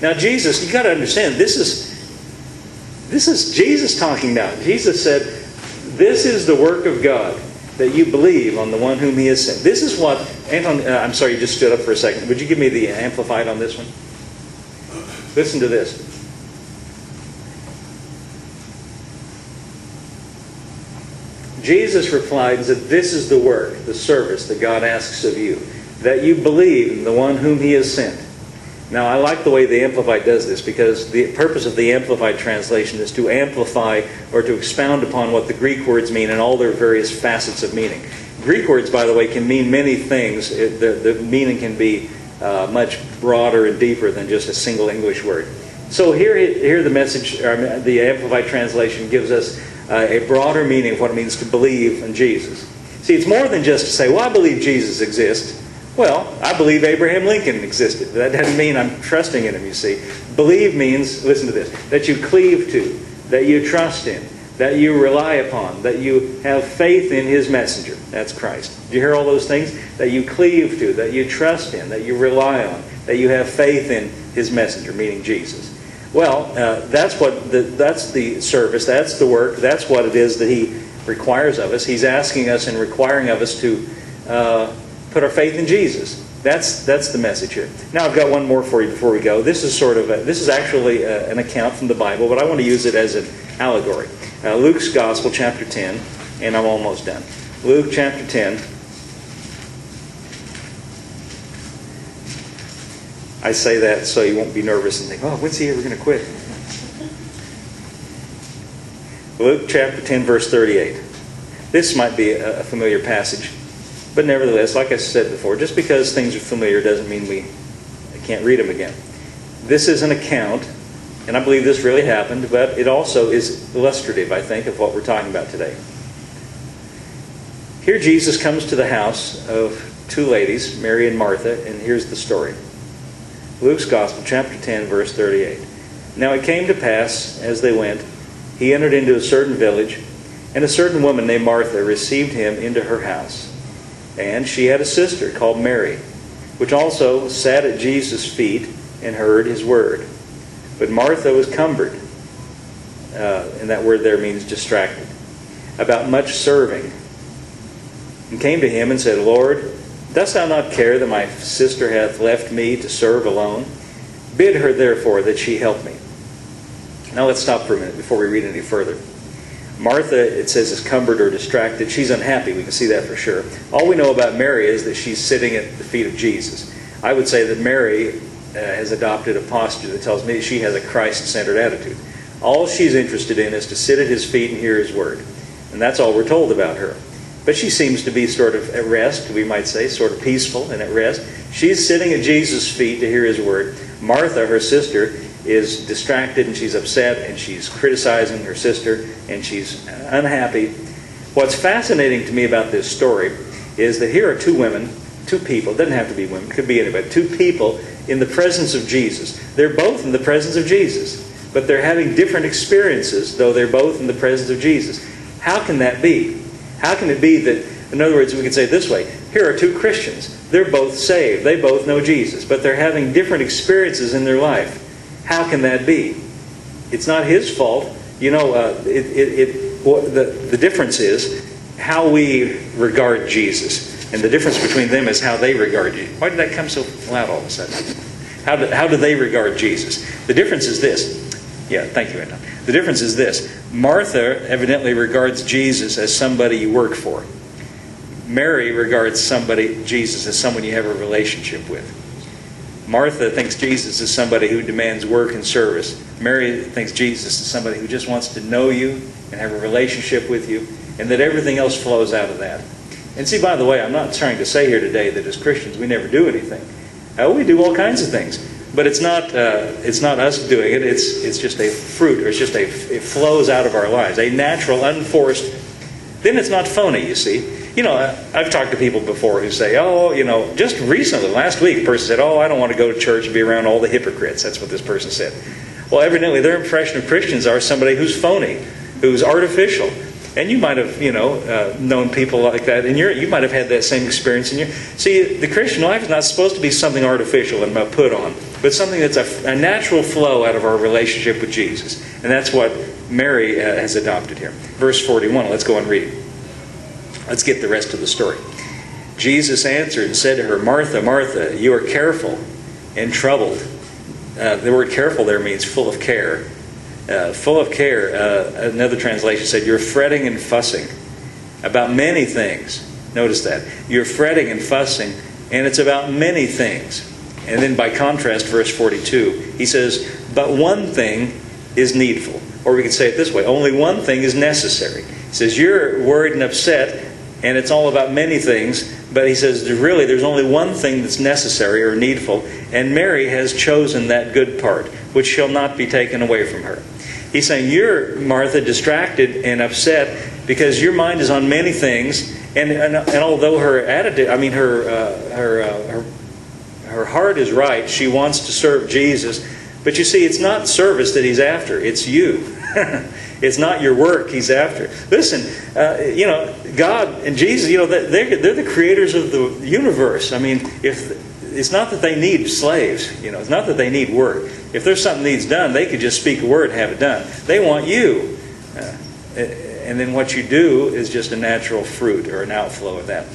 Now Jesus, you got to understand, this is Jesus talking now. Jesus said, "This is the work of God, that you believe on the one whom He has sent." This is what Anton. I'm sorry, you just stood up for a second. Would you give me the Amplified on this one? Listen to this. Jesus replied and said, "This is the work, the service that God asks of you, that you believe in the one whom He has sent." Now, I like the way the Amplified does this, because the purpose of the Amplified translation is to amplify or to expound upon what the Greek words mean and all their various facets of meaning. Greek words, by the way, can mean many things. The meaning can be much broader and deeper than just a single English word. So here the message, the Amplified translation gives us a broader meaning of what it means to believe in Jesus. See, it's more than just to say, "Well, I believe Jesus exists." Well, I believe Abraham Lincoln existed. That doesn't mean I'm trusting in him, you see. Believe means, listen to this, that you cleave to, that you trust in, that you rely upon, that you have faith in His messenger. That's Christ. Do you hear all those things? That you cleave to, that you trust in, that you rely on, that you have faith in His messenger, meaning Jesus. Well, that's the service, that's the work, that's what it is that He requires of us. He's asking us and requiring of us to put our faith in Jesus. That's the message here. Now I've got one more for you before we go. This is actually an account from the Bible, but I want to use it as an allegory. Luke's Gospel, chapter 10, and I'm almost done. Luke chapter 10. I say that so you won't be nervous and think, "Oh, when's he ever going to quit?" Luke chapter 10, verse 38. This might be a familiar passage. But nevertheless, like I said before, just because things are familiar doesn't mean we can't read them again. This is an account, and I believe this really happened, but it also is illustrative, I think, of what we're talking about today. Here Jesus comes to the house of two ladies, Mary and Martha, and here's the story. Luke's Gospel, chapter 10, verse 38. "Now it came to pass, as they went, He entered into a certain village, and a certain woman named Martha received Him into her house. And she had a sister called Mary, which also sat at Jesus' feet and heard His word. But Martha was cumbered," and that word there means distracted, "about much serving, and came to Him and said, Lord, dost Thou not care that my sister hath left me to serve alone? Bid her therefore that she help me." Now let's stop for a minute before we read any further. Martha, it says, is cumbered or distracted. She's unhappy. We can see that for sure. All we know about Mary is that she's sitting at the feet of Jesus. I would say that Mary has adopted a posture that tells me she has a Christ-centered attitude. All she's interested in is to sit at His feet and hear His word. And that's all we're told about her. But she seems to be sort of at rest, we might say, sort of peaceful and at rest. She's sitting at Jesus' feet to hear His word. Martha, her sister, is distracted and she's upset and she's criticizing her sister and she's unhappy. What's fascinating to me about this story is that here are two women, two people, it doesn't have to be women, it could be anybody, two people in the presence of Jesus. They're both in the presence of Jesus, but they're having different experiences, though they're both in the presence of Jesus. How can that be? How can it be that, in other words, we could say it this way, here are two Christians, they're both saved, they both know Jesus, but they're having different experiences in their life. How can that be? It's not His fault. You know, the difference is how we regard Jesus. And the difference between them is how they regard you. Why did that come so loud all of a sudden? How do they regard Jesus? The difference is this. Yeah, thank you, Anton. The difference is this. Martha evidently regards Jesus as somebody you work for. Mary regards Jesus as someone you have a relationship with. Martha thinks Jesus is somebody who demands work and service. Mary thinks Jesus is somebody who just wants to know you and have a relationship with you, and that everything else flows out of that. And see, by the way, I'm not trying to say here today that as Christians we never do anything. We do all kinds of things, but it's not us doing it. It's just a fruit, or it flows out of our lives, a natural, unforced. Then it's not phony, you see. You know, I've talked to people before who say, just recently, last week, a person said, I don't want to go to church and be around all the hypocrites. That's what this person said. Well, evidently their impression of Christians are somebody who's phony, who's artificial. And you might have, known people like that, and you might have had that same experience in your. See, the Christian life is not supposed to be something artificial and put on, but something that's a natural flow out of our relationship with Jesus. And that's what Mary has adopted here. Verse 41, let's go and read. Let's get the rest of the story. Jesus answered and said to her, Martha, Martha, you are careful and troubled. The word careful there means full of care. Full of care, another translation said, you're fretting and fussing about many things. Notice that. You're fretting and fussing, and it's about many things. And then by contrast, verse 42, he says, but one thing is needful. Or we could say it this way, only one thing is necessary. He says, you're worried and upset, and it's all about many things, but he says, really, there's only one thing that's necessary or needful, and Mary has chosen that good part, which shall not be taken away from her. He's saying, you're, Martha, distracted and upset because your mind is on many things, and although her attitude, I mean, her heart is right, she wants to serve Jesus, but you see, it's not service that he's after, it's you. It's not your work he's after. Listen, God and Jesus, they're the creators of the universe. I mean, it's not that they need slaves. It's not that they need work. If there's something needs done, they could just speak a word and have it done. They want you. And then what you do is just a natural fruit or an outflow of that.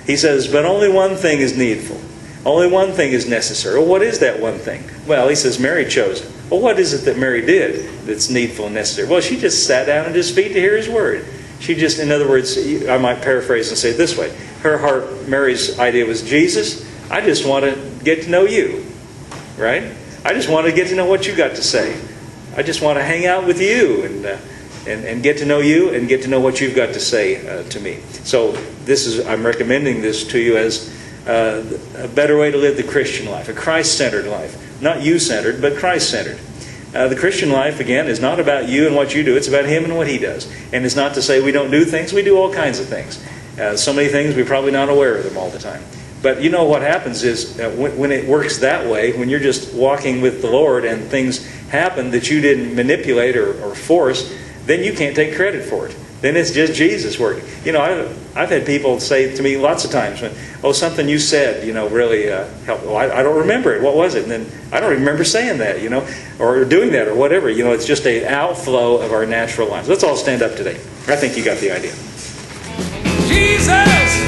He says, but only one thing is needful. Only one thing is necessary. Well, what is that one thing? Well, he says Mary chose it. Well, what is it that Mary did that's needful and necessary? Well, she just sat down at his feet to hear his word. She just, in other words, I might paraphrase and say it this way. Her heart, Mary's idea was, Jesus, I just want to get to know you. Right? I just want to get to know what you got to say. I just want to hang out with you and get to know you and get to know what you've got to say to me. So I'm recommending this to you as a better way to live the Christian life, a Christ-centered life. Not you-centered, but Christ-centered. The Christian life, again, is not about you and what you do. It's about Him and what He does. And it's not to say we don't do things. We do all kinds of things. So many things, we're probably not aware of them all the time. But what happens is when it works that way, when you're just walking with the Lord and things happen that you didn't manipulate or force, then you can't take credit for it. Then it's just Jesus working. I've had people say to me lots of times, something you said, really helped. Well, I don't remember it. What was it? And then I don't even remember saying that, or doing that or whatever. It's just an outflow of our natural lives. Let's all stand up today. I think you got the idea. Jesus!